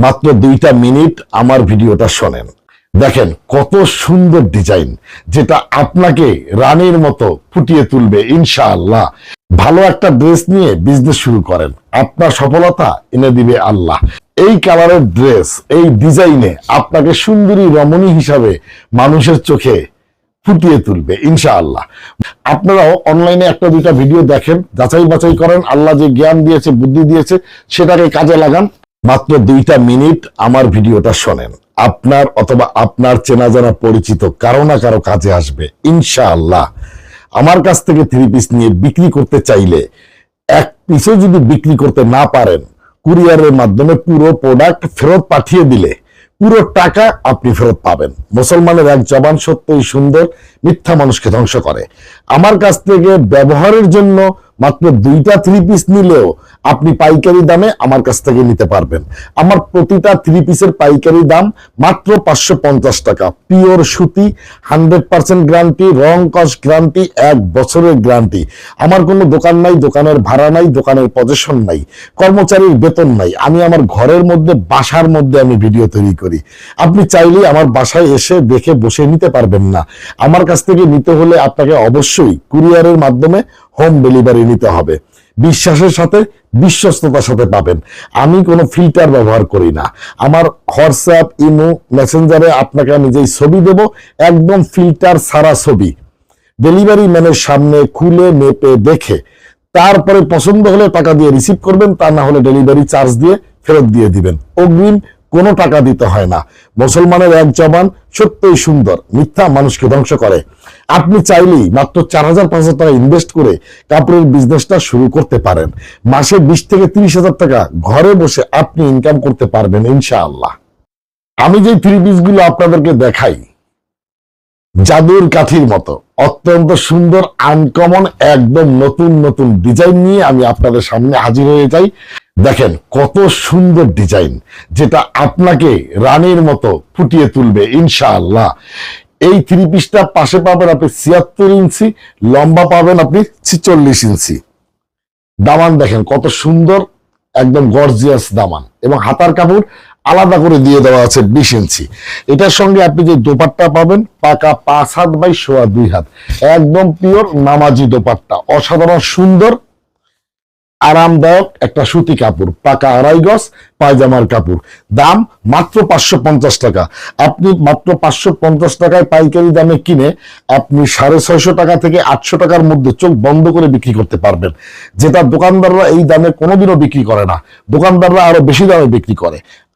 মাত্র 2টা মিনিট আমার ভিডিওটা শোনেন। দেখেন কত সুন্দর ডিজাইন, যেটা আপনাকে রানীর মতো ফুটিয়ে তুলবে ইনশাআল্লাহ। ভালো একটা ড্রেস নিয়ে বিজনেস শুরু করেন, আপনার সফলতা এনে দিবে আল্লাহ। এই কালারের ড্রেস, এই ডিজাইনে আপনাকে সুন্দরী রমণী হিসাবে মানুষের চোখে ফুটিয়ে তুলবে ইনশাআল্লাহ। আপনারাও অনলাইনে একটা দুইটা ভিডিও দেখেন, যাচাই বাছাই করেন, আল্লাহ যে জ্ঞান দিয়েছে, বুদ্ধি দিয়েছে, সেটাকে কাজে লাগান। মাত্র 2টা মিনিট আমার ভিডিওটা শোনেন, আপনার অথবা আপনার চেনা জানা পরিচিত কারো না কারো কাজে আসবে ইনশাআল্লাহ। আমার কাছ থেকে 3 পিস নিয়ে বিক্রি করতে চাইলে, এক পিসও যদি বিক্রি করতে না পারেন, কুরিয়ারের মাধ্যমে পুরো প্রোডাক্ট ফেরত পাঠিয়ে দিলে পুরো টাকা আপনি ফেরত পাবেন। মুসলমানের এক জবান সত্যই সুন্দর, মিথ্যা মানুষকে ধ্বংস করে। আমার কাছ থেকে ব্যবহারের জন্য মাত্র 2টা 3 পিস নিলেও আপনি পাইকারি দামে আমার কাছ থেকে নিতে পারবেন। আমার প্রতিটা 3 পিসের পাইকারি দাম মাত্র 550 টাকা। পিওর সুতি, 100% গ্যারান্টি, রং কস গ্যারান্টি, 1 বছরের গ্যারান্টি। আমার কোনো দোকান নাই, দোকানের ভাড়া নাই, দোকানের পজিশন নাই, কর্মচারীর বেতন নাই। আমি আমার ঘরের মধ্যে, বাসার মধ্যে আমি ভিডিও তৈরি করি। আপনি চাইলে আমার বাসায় এসে দেখে বসে নিতে পারবেন না। আমার কাছ থেকে নিতে হলে আপনাকে অবশ্যই কুরিয়ারের মাধ্যমে হোম ডেলিভারি নিতে হবে। বিশ্বাসের সাথে, বিশ্বস্ততার সাথে পাবেন। আমি কোনো ফিল্টার ব্যবহার করি না। আমার হোয়াটসঅ্যাপ, ইমো, মেসেঞ্জারে আপনাকে আমি যেই ছবি দেব, একদম ফিল্টার ছাড়া ছবি। ডেলিভারি ম্যানের সামনে খুলে মেপে দেখে তারপরে পছন্দ হলে টাকা দিয়ে রিসিভ করবেন, তা না হলে ডেলিভারি চার্জ দিয়ে ফেরত দিয়ে দিবেন। অগ্রিম কোনো টাকা দিতে হয় না। মুসলমানের এক জবান সত্যই সুন্দর, মিথ্যা মানুষকে ধ্বংস করে। আপনি চাইলেই মাত্র 4000-5000 টাকা ইনভেস্ট করে কাপড়ের বিজনেসটা শুরু করতে পারেন। মাসে 20 থেকে 30,000 টাকা ঘরে বসে আপনি ইনকাম করতে পারবেন ইনশাআল্লাহ। আমি যে 3 পিসগুলো আপনাদেরকে দেখাই, জাদুর কাঠির মতো অত্যন্ত সুন্দর, আনকমন, একদম নতুন নতুন ডিজাইন নিয়ে আমি আপনাদের সামনে হাজির হয়ে যাই। দেখেন কত সুন্দর ডিজাইন, যেটা আপনাকে রানীর মতো ফুটিয়ে তুলবে ইনশাআল্লাহ। এই 3 পিসটা পাশে পাবেন আপনি 76 ইঞ্চি, লম্বা পাবেন আপনি 46 ইঞ্চি। দামান দেখেন কত সুন্দর, একদম গর্জিয়াস দামান, এবং হাতার কাপড় আলাদা করে দিয়ে দেওয়া আছে 20 ইঞ্চি। এটার সঙ্গে আপনি যে দোপাট্টা পাবেন, পাকা 5 হাত বাই 2.25 হাত, একদম পিওর নামাজি দোপাট্টা, অসাধারণ সুন্দর আরামদায়ক একটা সুতি কাপড়, পাকা 2.5 গজ পায়জামার কাপড়। দাম মাত্র 550 টাকা। আপনি মাত্র 550 টাকায় পাইকারি দামে কিনে আপনি 650 টাকা থেকে 800 টাকার মধ্যে চোখ বন্ধ করে বিক্রি করতে পারবেন, যেটা দোকানদাররা এই দামে কোনোদিনও বিক্রি করে না। দোকানদাররা আরো বেশি দামে বিক্রি করে।